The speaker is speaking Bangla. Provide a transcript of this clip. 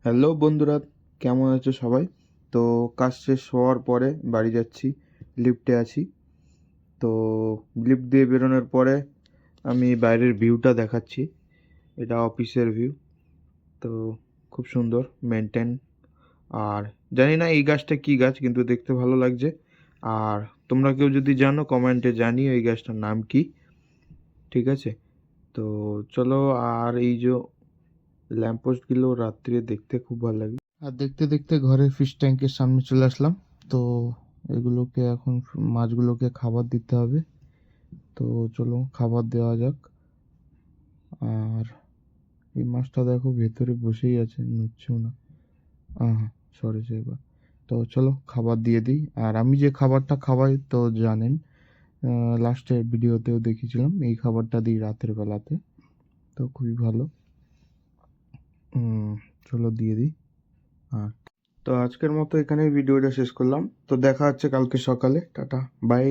হ্যালো বন্ধুরা, কেমন আছো সবাই? তো কাজ শেষ হওয়ার পরে বাড়ি যাচ্ছি, লিফটে আছি। তো লিফট দিয়ে বেরোনোর পরে আমি বাইরের ভিউটা দেখাচ্ছি। এটা অফিসের ভিউ। তো খুব সুন্দর মেনটেন। আর জানি না এই গাছটা কি গাছ, কিন্তু দেখতে ভালো লাগছে। আর তোমরা কেউ যদি জানো কমেন্টে জানিও এই গাছটার নাম কি। ঠিক আছে, তো চলো। আর এই যে ল্যাম্পপোস্টগুলো রাত্রে দেখতে খুব ভালো লাগে। আর দেখতে দেখতে ঘরে ফিশ ট্যাঙ্কের সামনে চলে আসলাম। তো এগুলোকে এখন মাছগুলোকে খাবার দিতে হবে। তো চলো খাবার দেওয়া যাক। আর এই মাছটা দেখো ভেতরে বসেই আছে, নড়ছেও না। হ্যাঁ, সরেছে এবার। তো চলো খাবার দিয়ে দিই। আর আমি যে খাবারটা খাওয়াই তো জানেন, লাস্টের ভিডিওতেও দেখেছিলাম, এই খাবারটা দিই রাতের বেলাতে। তো খুবই ভালো। চলো দিয়ে দিই। আর তো আজকের মতো এখানেই ভিডিওটা শেষ করলাম। তো দেখা হচ্ছে কালকে সকালে। Tata, by.